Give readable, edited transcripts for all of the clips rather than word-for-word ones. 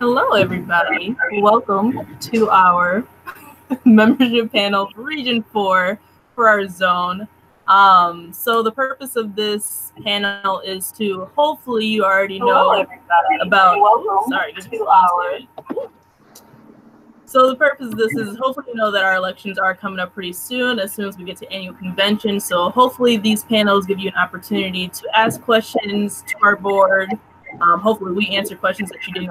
Hello, everybody. Welcome to our membership panel for Region 4 for our zone. So the purpose of this panel is to hopefully you already know about. So the purpose of this is hopefully you know that our elections are coming up pretty soon as we get to annual convention. So hopefully these panels give you an opportunity to ask questions to our board. Hopefully we answer questions that you didn't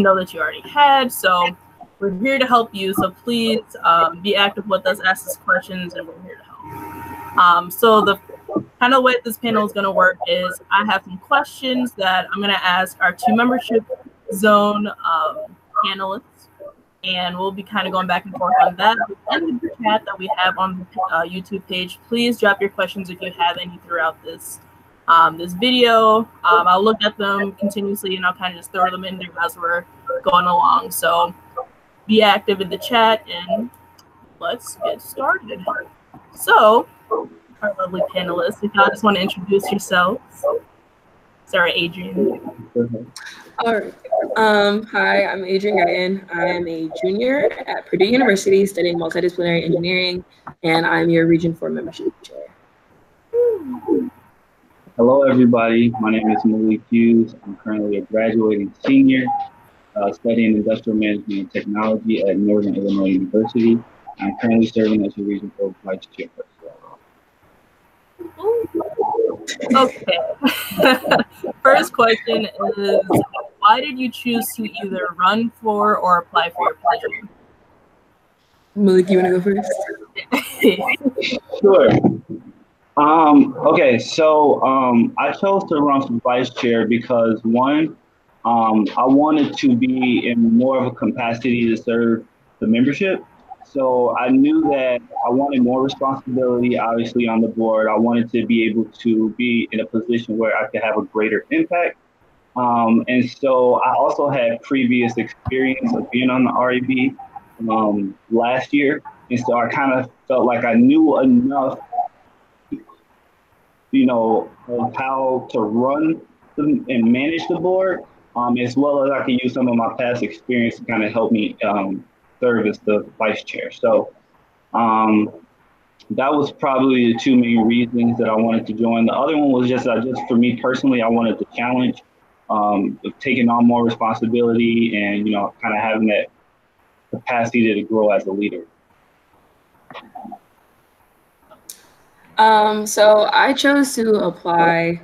know that you already had. So we're here to help you. So please be active with us, ask us questions, and we're here to help. So the kind of way this panel is going to work is I have some questions that I'm going to ask our two membership zone panelists, and we'll be kind of going back and forth on that. In the chat that we have on the YouTube page, please drop your questions if you have any throughout this this video. I'll look at them continuously and I'll kind of just throw them in there as we're going along. So be active in the chat and let's get started. So our lovely panelists, if y'all just want to introduce yourselves. Sorry, Adrian. All right. Hi, I'm Adrian Guyton. I am a junior at Purdue University studying multidisciplinary engineering, and I'm your Region 4 membership chair. Hello, everybody. My name is Malik Hughes. I'm currently a graduating senior studying industrial management and technology at Northern Illinois University. I'm currently serving as your Region 4 vice chairperson. Okay. First question is, why did you choose to either run for or apply for your position? Malik, you want to go first? Sure. Okay, so I chose to run for vice chair because one, I wanted to be in more of a capacity to serve the membership. So I knew that I wanted more responsibility, obviously, on the board. I wanted to be able to be in a position where I could have a greater impact. And so I also had previous experience of being on the REB last year. And so I kind of felt like I knew enough, you know, of how to run and manage the board, as well as I can use some of my past experience to kind of help me serve as the vice chair. So that was probably the two main reasons that I wanted to join. The other one was just for me personally, I wanted the challenge of taking on more responsibility and, you know, kind of having that capacity to grow as a leader. So I chose to apply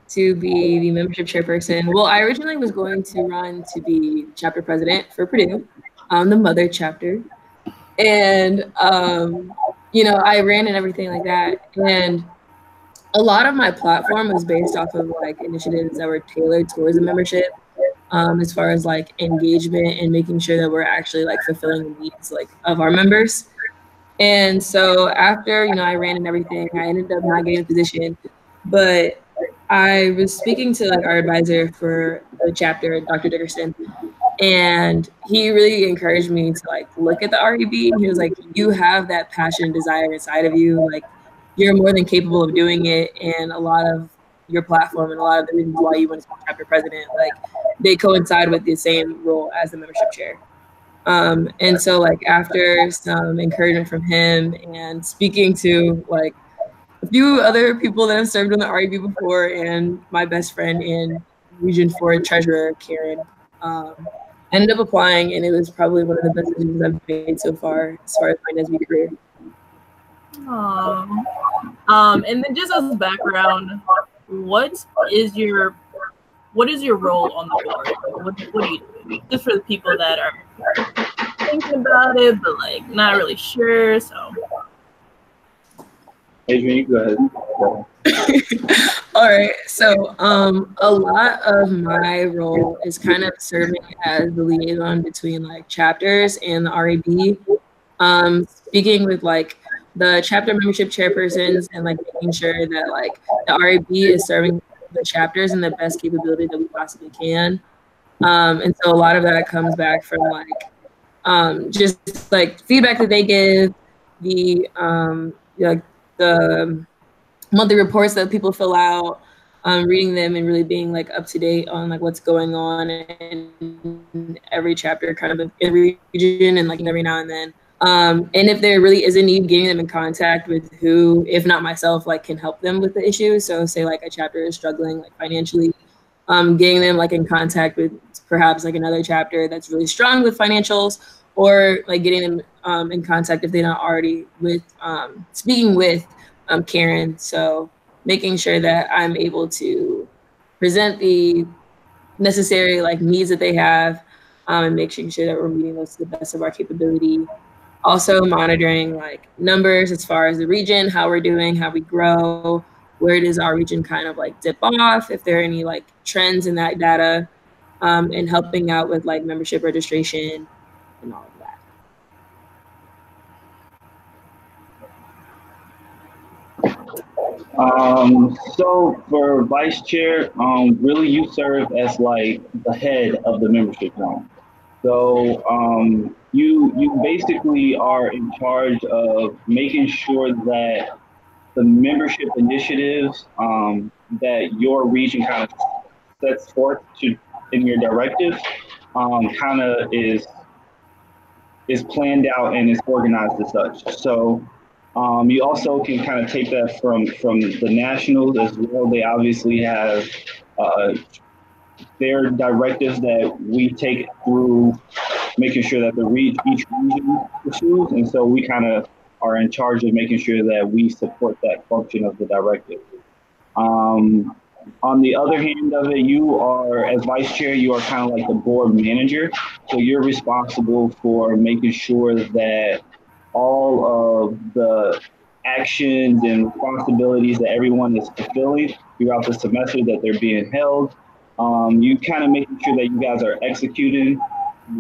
to be the membership chairperson. Well, I originally was going to run to be chapter president for Purdue, the mother chapter. And, you know, I ran and everything like that. And a lot of my platform was based off of like initiatives that were tailored towards the membership, as far as like engagement and making sure that we're actually like fulfilling the needs like of our members. And so after, you know, I ran and everything, I ended up not getting a position, but I was speaking to like our advisor for the chapter, Dr. Dickerson, and he really encouraged me to like look at the REB. He was like, you have that passion and desire inside of you. Like you're more than capable of doing it. And a lot of your platform and a lot of the reasons why you want to be chapter president, like they coincide with the same role as the membership chair. And so like after some encouragement from him and speaking to like a few other people that have served on the REB before and my best friend in Region 4 treasurer, Karen, ended up applying, and it was probably one of the best decisions I've made so far as my NSBE career. And then just as a background, what is your role on the board? What do you do? Just for the people that are thinking about it, but like not really sure. So, Adrian, you go ahead. All right. So, a lot of my role is kind of serving as the liaison between like chapters and the REB. Speaking with like the chapter membership chairpersons and like making sure that like the REB is serving the chapters in the best capability that we possibly can. And so a lot of that comes back from like just like feedback that they give, the like the monthly reports that people fill out, reading them and really being like up to date on like what's going on in every chapter kind of in the region, and like every now and then. And if there really is a need, getting them in contact with who, if not myself, like can help them with the issue. So say like a chapter is struggling like financially, getting them like in contact with perhaps like another chapter that's really strong with financials, or like getting them in contact if they're not already with speaking with Karen. So making sure that I'm able to present the necessary like needs that they have, and making sure that we're meeting those to the best of our capability. Also monitoring like numbers as far as the region, how we're doing, how we grow, where does our region kind of like dip off, if there are any like trends in that data, and helping out with like membership registration and all of that. So for vice chair, really you serve as like the head of the membership zone. So you basically are in charge of making sure that the membership initiatives that your region kind of sets forth to in your directives kind of is planned out and is organized as such. So you also can kind of take that from the nationals as well. They obviously have uh, their directives that we take through making sure that each region pursues, and so we kind of are in charge of making sure that we support that function of the directive. Um, on the other hand of it, you are, as vice chair, you are kind of like the board manager. So you're responsible for making sure that all of the actions and responsibilities that everyone is fulfilling throughout the semester that they're being held. You kind of making sure that you guys are executing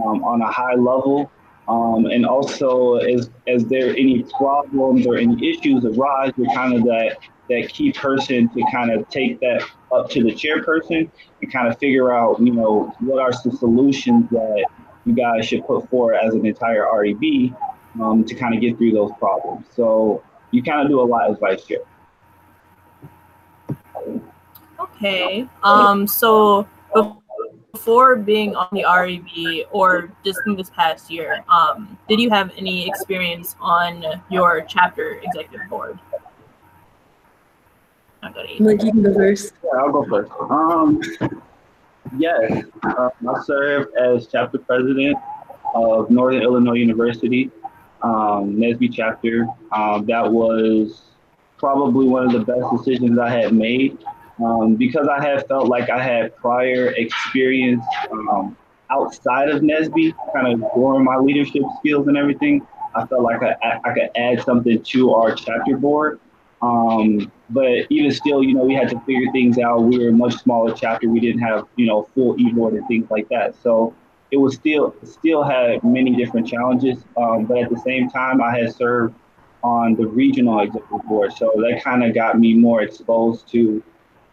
on a high level. And also, as there any problems or any issues arise, you're kind of that key person to kind of take that up to the chairperson and kind of figure out, what are some solutions that you guys should put forward as an entire REB to kind of get through those problems. So you kind of do a lot as vice chair. Okay. So before being on the REB or just in this past year, did you have any experience on your chapter executive board? Like you can go first. Yeah, I'll go first. Yes, I served as chapter president of Northern Illinois University, NSBE chapter. That was probably one of the best decisions I had made because I had felt like I had prior experience outside of NSBE, kind of growing my leadership skills and everything. I felt like I could add something to our chapter board. But even still, we had to figure things out. We were a much smaller chapter. We didn't have, full e-board and things like that. So it was still had many different challenges. But at the same time, I had served on the regional executive board. So that kind of got me more exposed to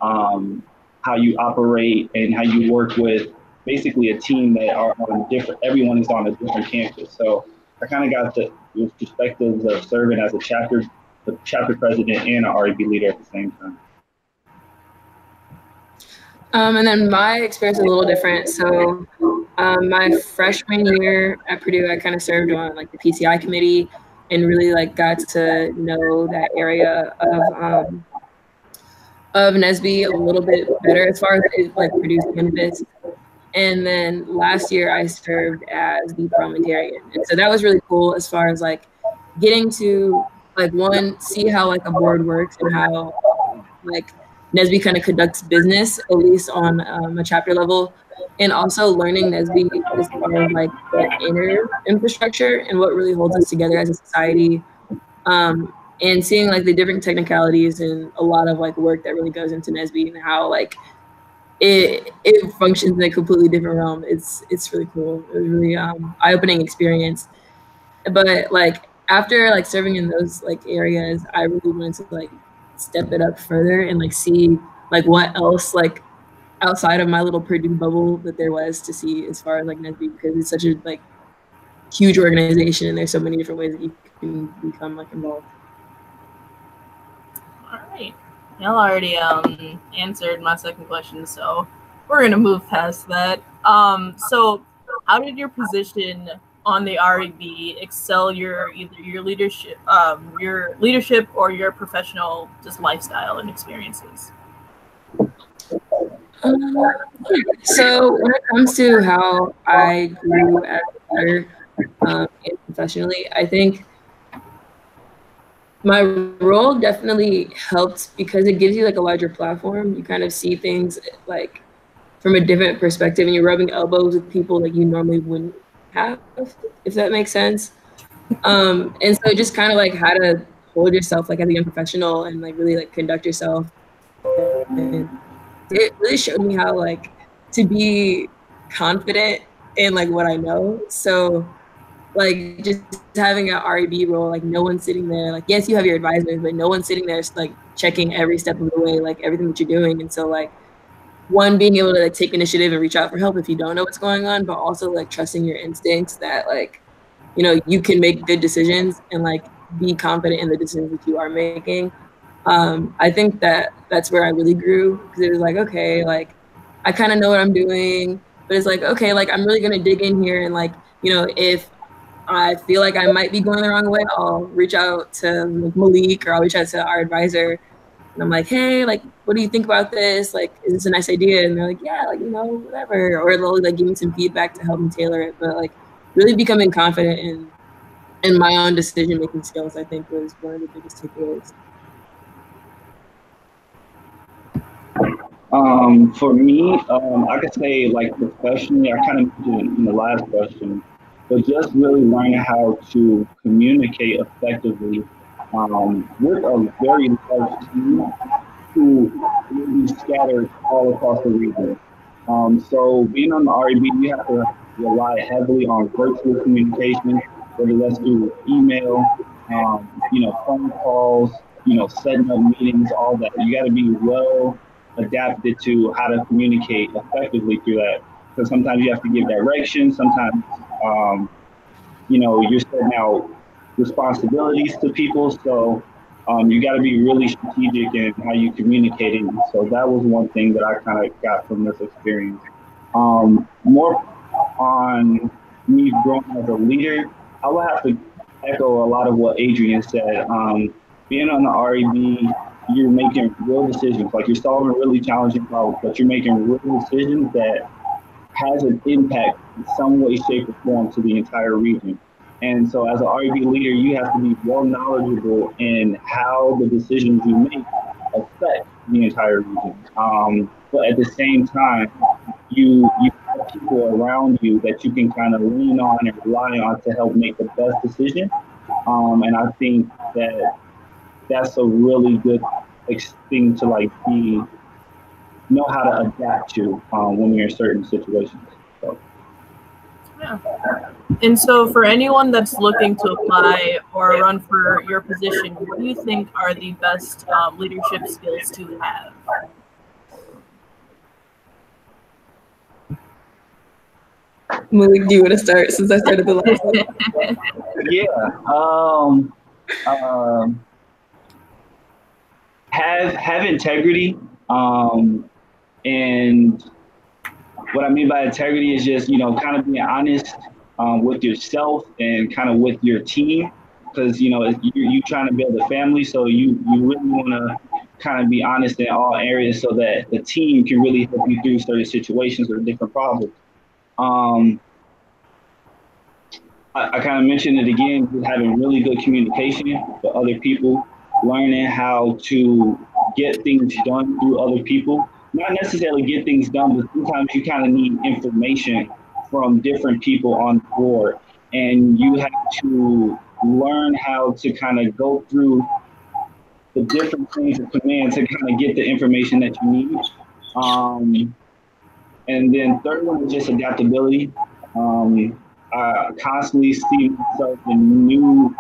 how you operate and how you work with basically a team that are on everyone is on a different campus. So I kind of got the perspectives of serving as the chapter president and an REB leader at the same time. And then my experience is a little different. So my freshman year at Purdue, I kind of served on like the PCI committee and really like got to know that area of NSBE a little bit better as far as like Purdue's campus. And then last year I served as the parliamentarian. And so that was really cool as far as like getting to like see how like a board works and how like NSBE kind of conducts business, at least on a chapter level, and also learning NSBE as far as like the inner infrastructure and what really holds us together as a society, and seeing like the different technicalities and a lot of like work that really goes into NSBE and how like it functions in a completely different realm. It's really cool. It was really eye-opening experience. But like after like serving in those like areas, I really wanted to like step it up further and like see like what else like outside of my little Purdue bubble that there was to see as far as like NSBE, because it's such a like huge organization and there's so many different ways that you can become like involved. All right. Y'all already answered my second question, so we're gonna move past that. So how did your position on the REB excel your either your leadership or your professional just lifestyle and experiences? So when it comes to how I grew as a leader and professionally, I think my role definitely helped because it gives you like a larger platform. You kind of see things like from a different perspective, and you're rubbing elbows with people like you normally wouldn't have, if that makes sense. And so just kind of like how to hold yourself like as a young professional and like really like conduct yourself. And it really showed me how like to be confident in like what I know. So like just having an REB role, like no one's sitting there. Like yes, you have your advisors, but no one's sitting there like checking every step of the way, like everything that you're doing. And so like one being able to like take initiative and reach out for help if you don't know what's going on, but also like trusting your instincts that like you can make good decisions and like be confident in the decisions that you are making. I think that that's where I really grew because it was like, okay, like I kind of know what I'm doing, but it's like, okay, like I'm really gonna dig in here and like, if I feel like I might be going the wrong way, I'll reach out to like, Malik or I'll reach out to our advisor and I'm like, hey, like, what do you think about this? Like, is this a nice idea? And they're like, yeah, like, whatever. Or they'll like give me some feedback to help me tailor it. But like really becoming confident in my own decision making skills, I think was one of the biggest takeaways. For me, I could say like professionally, I kind of mentioned it in the last question, but just really learning how to communicate effectively with a very large team who will be scattered all across the region. So being on the REB, you have to rely heavily on virtual communication, whether that's through email, phone calls, setting up meetings, all that. You got to be well adapted to how to communicate effectively through that. Because sometimes you have to give direction. Sometimes, you're setting out responsibilities to people. So you got to be really strategic in how you communicate it. So that was one thing that I kind of got from this experience. More on me growing as a leader, I would have to echo a lot of what Adrian said. Being on the REB, you're making real decisions. Like you're solving really challenging problems, but you're making real decisions that has an impact in some way, shape, or form to the entire region. And so, as an REB leader, you have to be well knowledgeable in how the decisions you make affect the entire region. But at the same time, you have people around you that you can kind of lean on and rely on to help make the best decision. And I think that that's a really good thing to like be know how to adapt to when you're in certain situations. So. Yeah. And so, for anyone that's looking to apply or run for your position, what do you think are the best leadership skills to have? Malik, do you want to start since I started the last one? Yeah. Have integrity. And what I mean by integrity is just, kind of being honest with yourself and kind of with your team. Because, you trying to build a family. So you really want to kind of be honest in all areas so that the team can really help you through certain situations or different problems. I kind of mentioned it again, having really good communication with other people, learning how to get things done through other people. Not necessarily get things done, but sometimes you kind of need information from different people on board. And you have to learn how to kind of go through the different chains of command to kind of get the information that you need. And then third one is just adaptability. I constantly see myself in new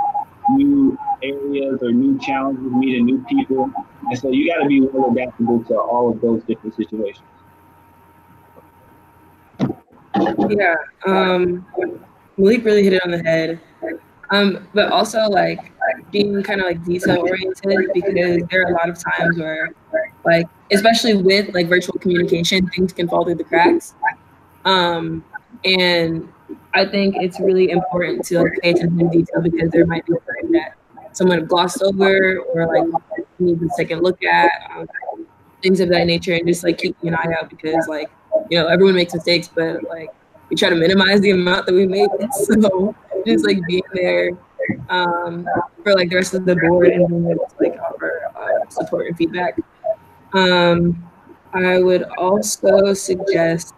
areas or new challenges, meeting new people, and so you got to be well adaptable to all of those different situations. Yeah, Malik really hit it on the head. But also like being kind of like detail oriented, because there are a lot of times where, like, especially with like virtual communication, things can fall through the cracks. And I think it's really important to like pay attention to detail, because there might be something that someone glossed over or like needs a second look at, things of that nature, and just like keeping an eye out, because like, you know, everyone makes mistakes, but like we try to minimize the amount that we make. So just like being there for like the rest of the board and being able to like offer support and feedback. I would also suggest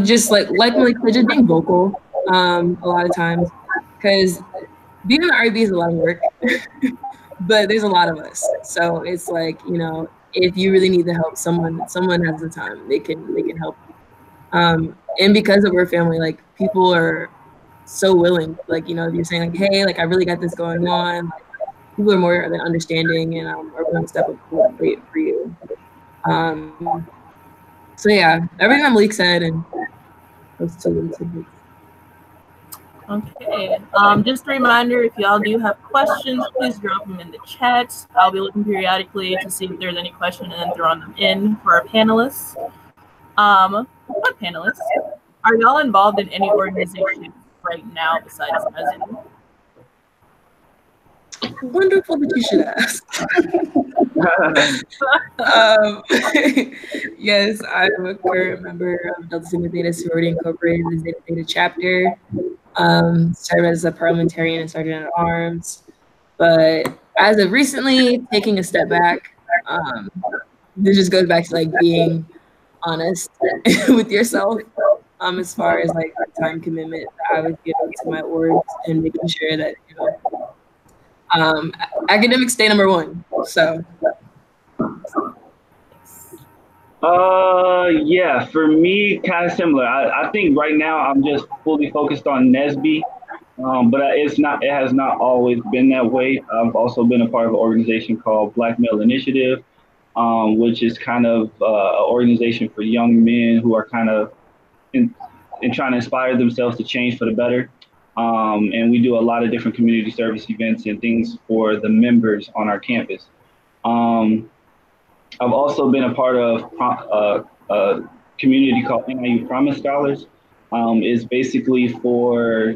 just like Malik said, just being vocal a lot of times, because being in the RB is a lot of work, but there's a lot of us. So it's like, you know, if you really need the help, someone has the time, they can help. And because of our family, like people are so willing, like, you know, if you're saying like, hey, like I really got this going on, like, people are more than understanding and are willing to step up for you. So yeah, everything that Malik said, and those two little tidbits. Okay. Just a reminder, if y'all do have questions, please drop them in the chat. I'll be looking periodically to see if there's any questions and then throwing them in for our panelists. What panelists? Are y'all involved in any organization right now besides Resin? Wonderful that you should ask. Yes, I'm a current member of Delta Sigma Theta Sorority Incorporated, Zeta Theta chapter. Started as a parliamentarian and sergeant at arms, but as of recently, taking a step back. This just goes back to like being honest with yourself, as far as like the time commitment that I was giving to my orgs and making sure that, you know, academics stay number one. So. Yeah, for me, kind of similar. I think right now I'm just fully focused on NSBE, but it has not always been that way. I've also been a part of an organization called Black Male Initiative, which is kind of an organization for young men who are kind of in trying to inspire themselves to change for the better. And we do a lot of different community service events and things for the members on our campus. I've also been a part of a community called NIU Promise Scholars. It's basically for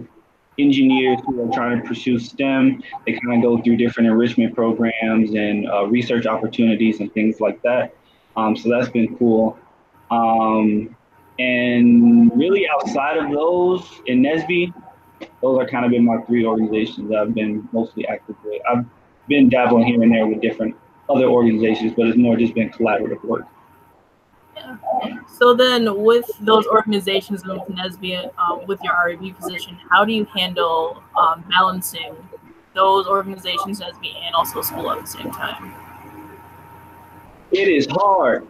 engineers who are trying to pursue STEM. They kind of go through different enrichment programs and research opportunities and things like that. So that's been cool. And really outside of those, in NSBE, those are kind of been my three organizations that I've been mostly active with. I've been dabbling here and there with different other organizations, but it's more just been collaborative work. Yeah. So then with those organizations and with NSBE, with your RAB position, how do you handle balancing those organizations, NSBE, and also school at the same time? It is hard.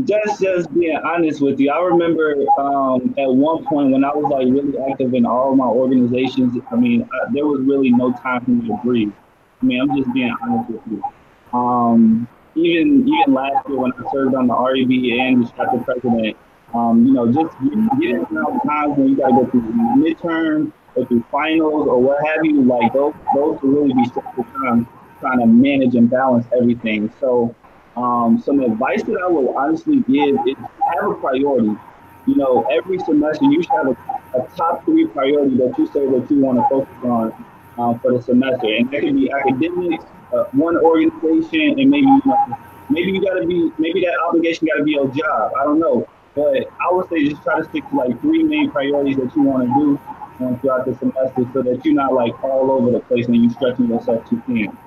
Just being honest with you, I remember at one point when I was like really active in all of my organizations, I mean, there was really no time for me to breathe. I mean, I'm just being honest with you. Even last year when I served on the REB and the chapter president, you know, just getting around times when you got to go through midterms or through finals or what have you, like those will really be stressful times trying to manage and balance everything. So some advice that I will honestly give is have a priority. You know, every semester you should have a top 3 priority that you say that you want to focus on for the semester. And that can be academics, one organization, and maybe, you know, maybe that obligation got to be your job. I don't know. But I would say just try to stick to like 3 main priorities that you want to do throughout the semester so that you're not like all over the place and you're stretching yourself too thin.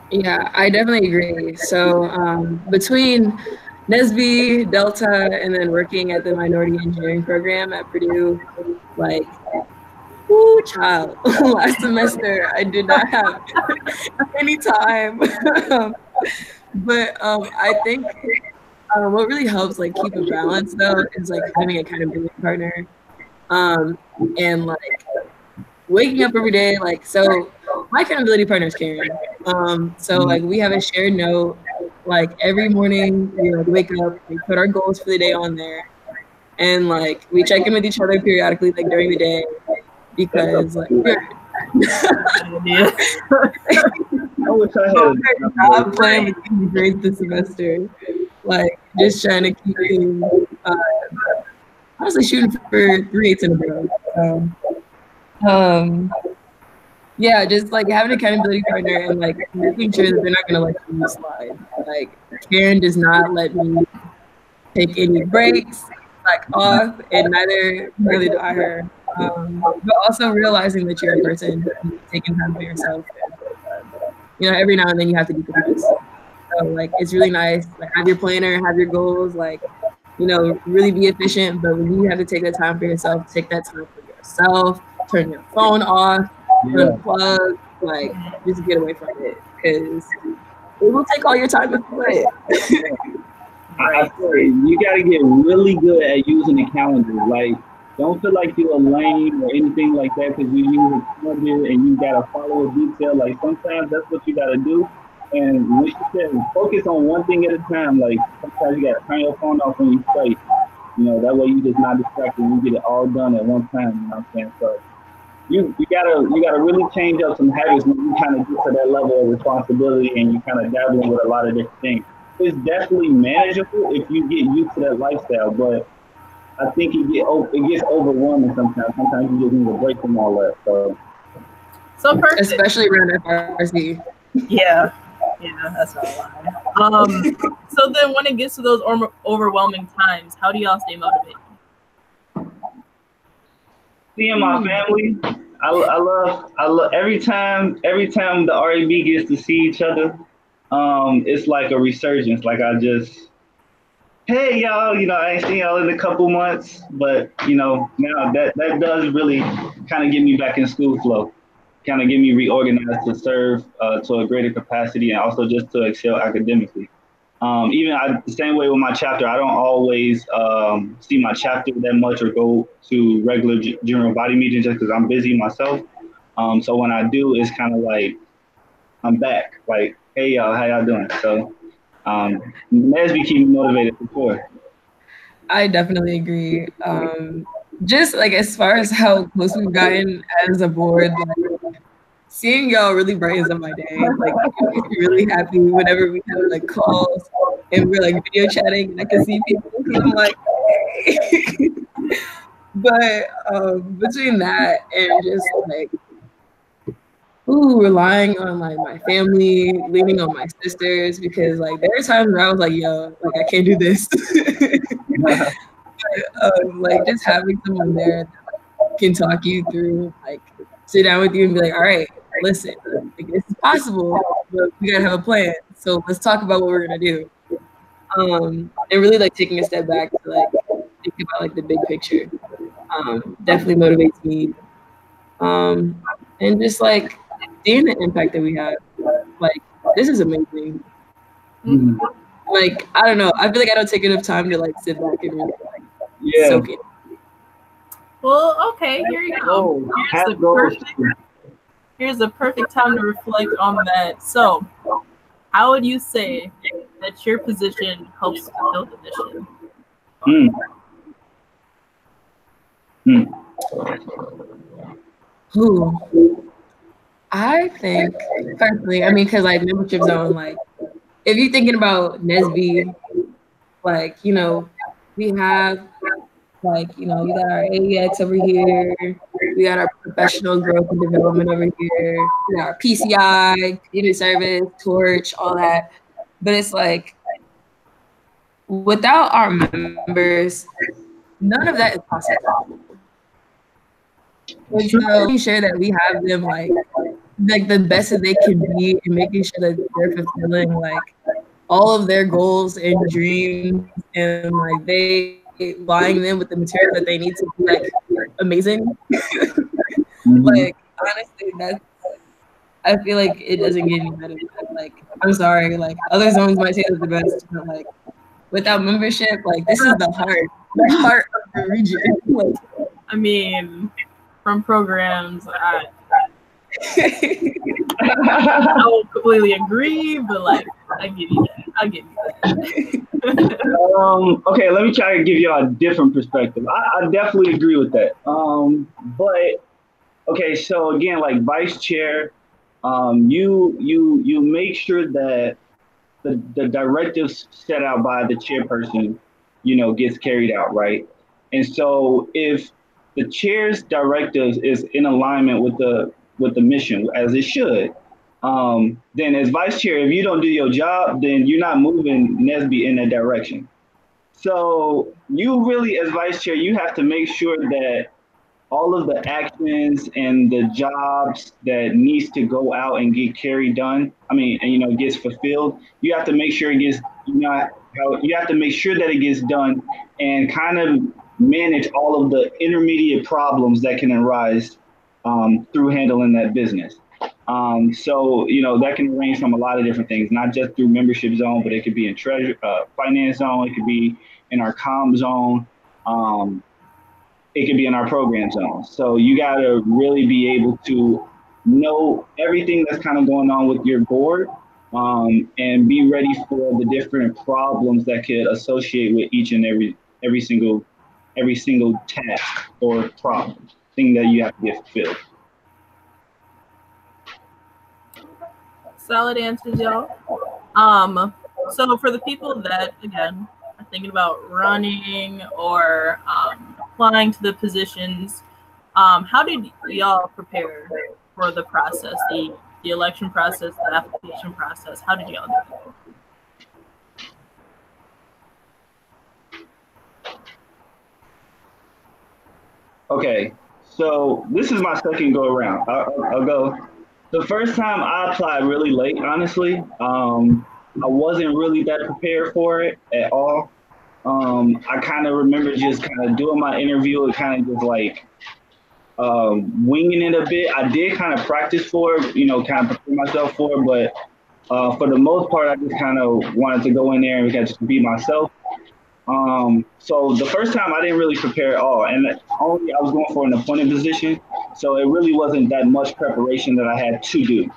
Yeah, I definitely agree. So between NSBE, Delta, and then working at the minority engineering program at Purdue, like, whoo, child, last semester I did not have any time. But I think what really helps like keep a balance though is like having a accountability partner, and like waking up every day. Like, so my accountability partner is Karen. So like we have a shared note. Like every morning we like wake up, we put our goals for the day on there, and like we check in with each other periodically, like during the day, because like we're I wish I had not playing with these grades this semester. Like just trying to keep things honestly shooting for 3/8 in a row. Yeah, just like having an accountability partner and like making sure that they're not gonna let you slide. Like Karen does not let me take any breaks, like off, and neither really do I her. But also realizing that you're a person and taking time for yourself. And, you know, every now and then you have to decompress. So like it's really nice. Like have your planner, have your goals, like, you know, really be efficient. But when you have to take that time for yourself, take that time for yourself, turn your phone off, unplug, like just get away from it. Because it will take all your time if you let it. I say you got to get really good at using the calendar. Like, don't feel like you're a lame or anything like that because you use a calendar and you got to follow a detail. Like, sometimes that's what you got to do. And when you said focus on one thing at a time, like sometimes you got to turn your phone off when you play. You know, that way you just not distracted and you get it all done at one time. You know what I'm saying? So you gotta really change up some habits when you kind of get to that level of responsibility and you kind of dabbling with a lot of different things. It's definitely manageable if you get used to that lifestyle, but I think it gets overwhelming sometimes. Sometimes you just need a break from all that. So perfect. Especially around FRC. Yeah, that's not a lie. So then when it gets to those overwhelming times, how do y'all stay motivated? Seeing my family, I love every time the RAB gets to see each other, it's like a resurgence. Like hey y'all, you know, I ain't seen y'all in a couple months, but you know, now that does really kind of get me back in school flow, kind of get me reorganized to serve to a greater capacity and also just to excel academically. The same way with my chapter, I don't always see my chapter that much or go to regular general body meetings just because I'm busy myself. So when I do, it's kind of like I'm back. Like, hey y'all, how y'all doing? So NSBE keep me motivated for sure. I definitely agree. Just like as far as how close we've gotten as a board, like seeing y'all really brightens up my day. Like it makes me really happy whenever we have like calls and we're like video chatting and I can see people and I'm like, hey. But between that and just like relying on like my family, leaning on my sisters, because like there are times where I was like, yo, like I can't do this. Like just having someone there that can talk you through, like sit down with you and be like, all right, listen, like, this is possible, but we gotta have a plan. So let's talk about what we're gonna do. And really like taking a step back to like think about like the big picture. Definitely motivates me. And just like seeing the impact that we have, like this is amazing. Mm-hmm. Like I don't know, I feel like I don't take enough time to like sit back and really like soak it. Well, okay, here you go. Here's the perfect time to reflect on that. So, how would you say that your position helps fulfill the mission? I think personally, I mean, because like membership zone, like if you're thinking about NSBE, like, you know, we have like, you know, we got our AEX over here, we got our professional growth and development over here, we got our PCI, community service, torch, all that. But it's like, without our members, none of that is possible. So making sure that we have them like the best that they can be and making sure that they're fulfilling like all of their goals and dreams and like they buying them with the material that they need to be like amazing. Like honestly, that's I feel like it doesn't get any better. Like I'm sorry, like other zones might say it's the best, but like without membership, like this is the heart of the region. Like, I mean, from programs, I don't completely agree, but like I give you that. Okay, let me try to give you a different perspective. I definitely agree with that. But okay, so again, like vice chair, you make sure that the directives set out by the chairperson, gets carried out, right? And so if the chair's directives is in alignment with the mission as it should, then as vice chair, if you don't do your job, then you're not moving NSBE in that direction. So you really, as vice chair, you have to make sure that all of the actions and the jobs that needs to go out and get carried done, I mean, and, gets fulfilled, you have to make sure it gets, you have to make sure that it gets done and kind of manage all of the intermediate problems that can arise through handling that business. So, that can range from a lot of different things, not just through membership zone, but it could be in treasure, finance zone, it could be in our comm zone. It could be in our program zone. So you got to really be able to know everything that's kind of going on with your board, and be ready for the different problems that could associate with each and every single task or problem thing that you have to get fulfilled. Solid answers, y'all. So for the people that, again, are thinking about running or applying to the positions, how did y'all prepare for the process, the election process, the application process? How did y'all do it? Okay, so this is my second go around. I'll go. The first time I applied really late, honestly. I wasn't really that prepared for it at all. I kind of remember just kind of doing my interview and kind of just like winging it a bit. I did kind of practice for it, kind of prepare myself for it, but for the most part, I just kind of wanted to go in there and just be myself. So the first time I didn't really prepare at all, and only I was going for an appointed position, so it really wasn't that much preparation that I had to do.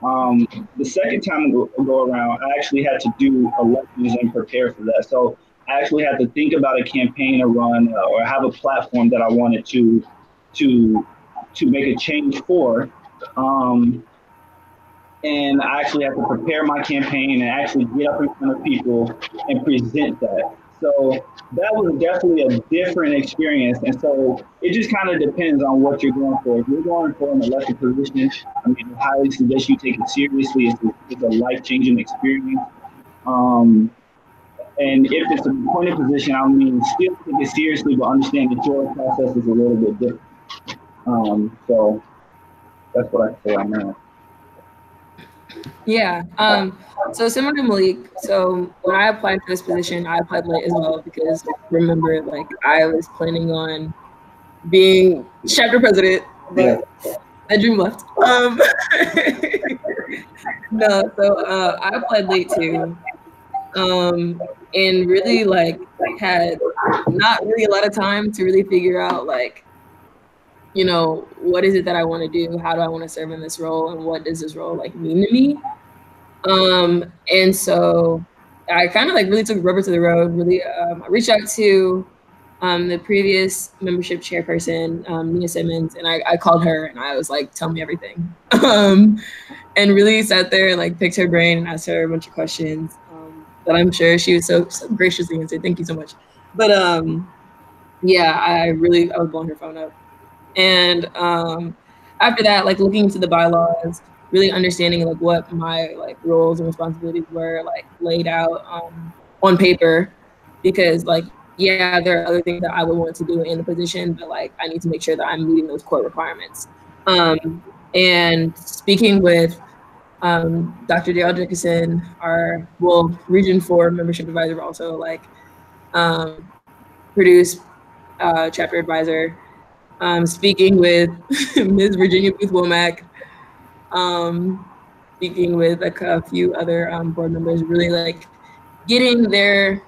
The second time go around, I actually had to do elections and prepare for that. So I actually had to think about a campaign to run, or have a platform that I wanted to make a change for. And I actually had to prepare my campaign and actually get up in front of people and present that. So that was definitely a different experience. And so it just kind of depends on what you're going for. If you're going for an elected position, I mean, I highly suggest you take it seriously. It's a life-changing experience. And if it's an appointed position, I mean, still take it seriously, but understand that your process is a little bit different. So that's what I say on that. Yeah. So similar to Malik, so when I applied for this position, I applied late as well because remember, like I was planning on being chapter president, but that dream left. No, so I applied late too, and really like had not really a lot of time to really figure out like, what is it that I want to do? How do I want to serve in this role? And what does this role like mean to me? And so I kind of like really took rubber to the road. Really, I reached out to the previous membership chairperson, Nia Simmons, and I called her and I was like, tell me everything. And really sat there and like picked her brain and asked her a bunch of questions that I'm sure she was so graciously answered. Thank you so much. But yeah, I was blowing her phone up. And after that, like looking into the bylaws, really understanding like what my like roles and responsibilities were like laid out on paper, because like, yeah, there are other things that I would want to do in the position, but like I need to make sure that I'm meeting those core requirements. And speaking with Dr. Dale Dickinson, our Region 4 membership advisor, but also like Purdue's chapter advisor, speaking with Ms. Virginia Booth Womack, speaking with like a few other board members, really like getting their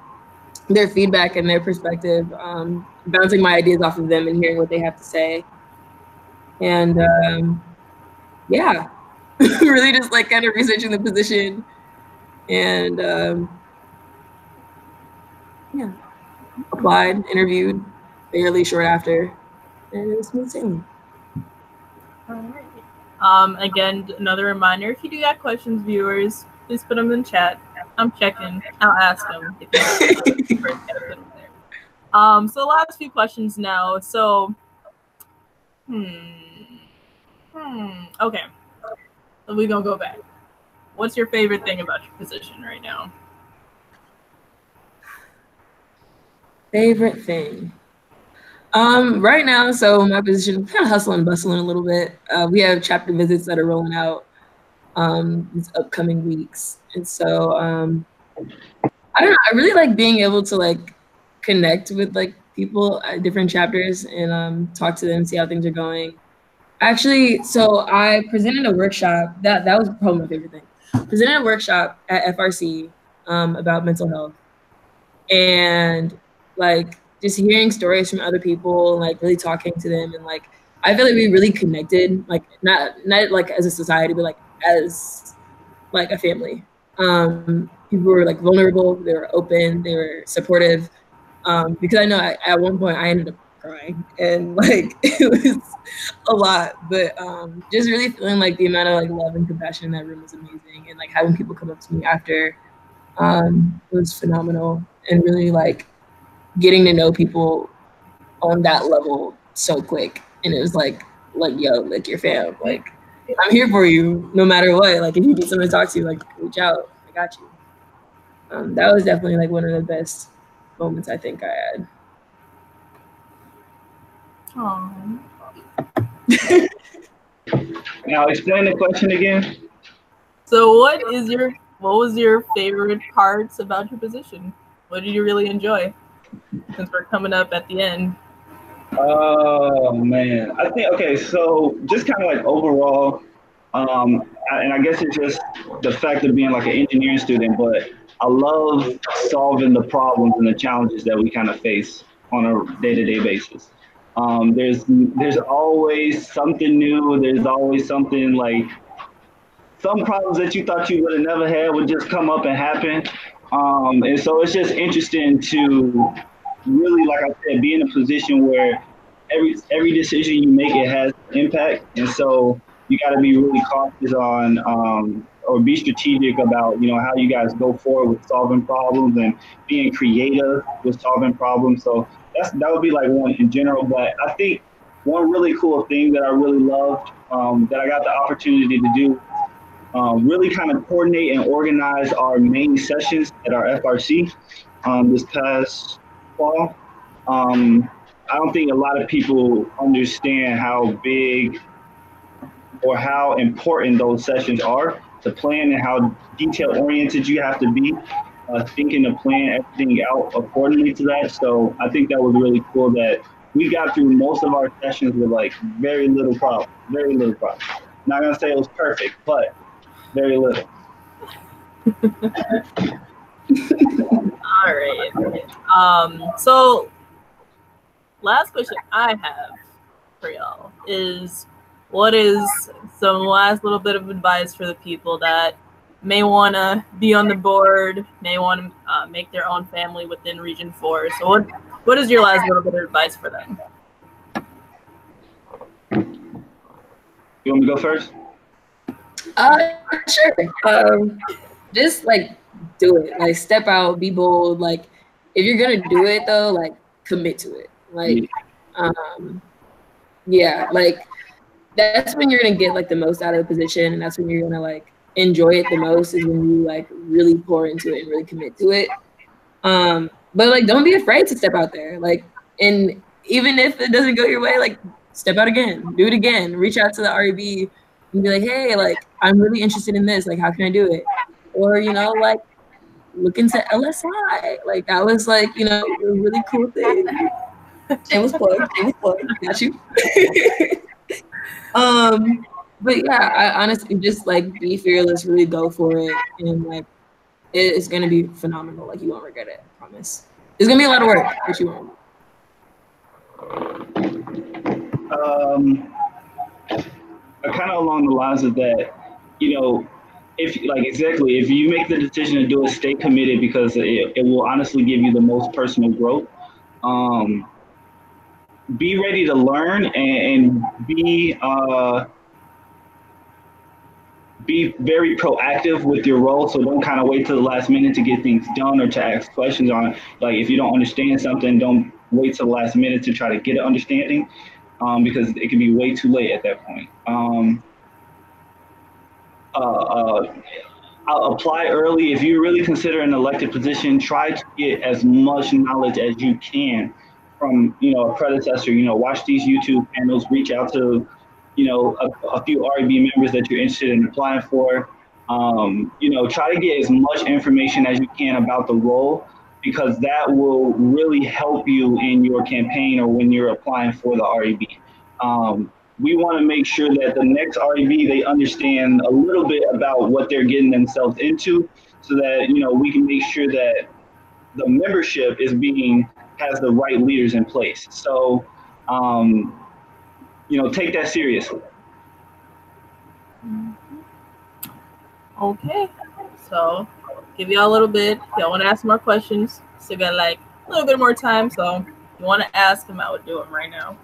feedback and their perspective, bouncing my ideas off of them and hearing what they have to say. And yeah, really just like kind of researching the position and yeah, applied, interviewed, fairly short after, and it was smooth sailing. All right. Again, another reminder: if you do got questions, viewers, please put them in chat. I'm checking. I'll ask them if you first gotta put them there. So last few questions now. So, okay. So we're gonna go back. What's your favorite thing about your position right now? Favorite thing. Right now, so my position kind of hustling and bustling a little bit. We have chapter visits that are rolling out these upcoming weeks, and so I don't know. I really like being able to like connect with like people at different chapters and talk to them, see how things are going. Actually, so I presented a workshop. That was probably my favorite thing. Presented a workshop at FRC about mental health, and like just hearing stories from other people, like really talking to them, and like I feel like we really connected, like not like as a society, but like as like a family. People were like vulnerable, they were open, they were supportive. Because I know at one point I ended up crying, and like it was a lot, but just really feeling like the amount of like love and compassion in that room was amazing, and like having people come up to me after was phenomenal, and really like getting to know people on that level so quick. And it was like yo, like your fam, like I'm here for you no matter what. Like if you need someone to talk to, like reach out, I got you. That was definitely like one of the best moments I think I had. Now explain the question again. So what was your favorite parts about your position? What did you really enjoy? Since we're coming up at the end. Oh man, I think okay. So just kind of like overall, and I guess it's just the fact of being like an engineering student, but I love solving the problems and the challenges that we kind of face on a day-to-day basis. There's always something new. There's always something like some problems that you thought you would have never had would just come up and happen. And so it's just interesting to really, like I said, be in a position where every decision you make, it has impact. And so you got to be really cautious on or be strategic about, how you guys go forward with solving problems and being creative with solving problems. So that would be like one in general. But I think one really cool thing that I really loved that I got the opportunity to do really kind of coordinate and organize our main sessions at our FRC this past fall. I don't think a lot of people understand how big or how important those sessions are to plan and how detail oriented you have to be, thinking to plan everything out accordingly to that. So I think that was really cool that we got through most of our sessions with like very little problem, very little problem. Not gonna say it was perfect, but very little. All right. So last question I have for y'all is, what is some last little bit of advice for the people that may want to be on the board, may want to make their own family within Region 4? So what is your last little bit of advice for them? You want me to go first? Sure. Just like do it. Like step out, be bold. Like if you're gonna do it though, like commit to it. Like yeah, like that's when you're gonna get like the most out of the position, and that's when you're gonna like enjoy it the most, is when you like really pour into it and really commit to it. But like don't be afraid to step out there. Like, and even if it doesn't go your way, like step out again, do it again, reach out to the REB and be like, hey, like I'm really interested in this, like how can I do it? Or like look into LSI. Like that was like, a really cool thing. Shameless plug, got you. But yeah, I honestly just like be fearless, really go for it, and like it's gonna be phenomenal. Like you won't regret it, I promise. It's gonna be a lot of work, but you won't. Kind of along the lines of that, if you make the decision to do it, stay committed because it will honestly give you the most personal growth. Um, be ready to learn and be very proactive with your role. So don't kind of wait till the last minute to get things done or to ask questions on it. Like if you don't understand something, don't wait till the last minute to try to get an understanding, because it can be way too late at that point. Uh, uh, I'll apply early. If you really consider an elected position, try to get as much knowledge as you can from, a predecessor. Watch these YouTube panels, reach out to, a few REB members that you're interested in applying for. Try to get as much information as you can about the role because that will really help you in your campaign or when you're applying for the REB. We want to make sure that the next REB they understand a little bit about what they're getting themselves into, so that we can make sure that the membership has the right leaders in place. So, take that seriously. Okay, so give y'all a little bit. If y'all want to ask more questions, still got like a little bit more time. So if you want to ask them, I would do them right now.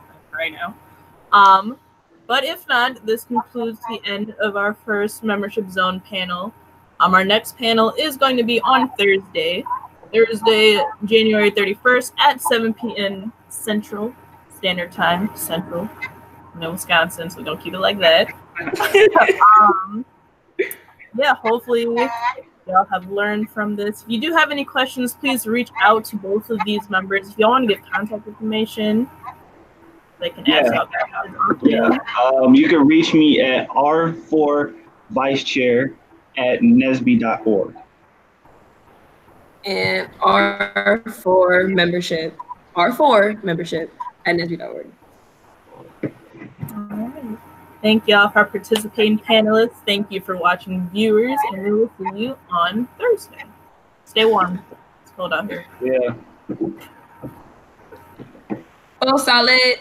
But if not, this concludes the end of our first membership zone panel. Our next panel is going to be on Thursday, January 31st at 7 p.m. Central Standard Time. Central, Wisconsin, so we're gonna keep it like that. Yeah, hopefully y'all have learned from this. If you do have any questions, please reach out to both of these members. If y'all want to get contact information, they can ask y'all. Yeah. You can reach me at r4vicechair@nsbe.org. And R4membership@nsbe.org. Thank y'all for participating, panelists. Thank you for watching, viewers, and we will see you on Thursday. Stay warm. It's cold out here. Yeah. Oh, solid.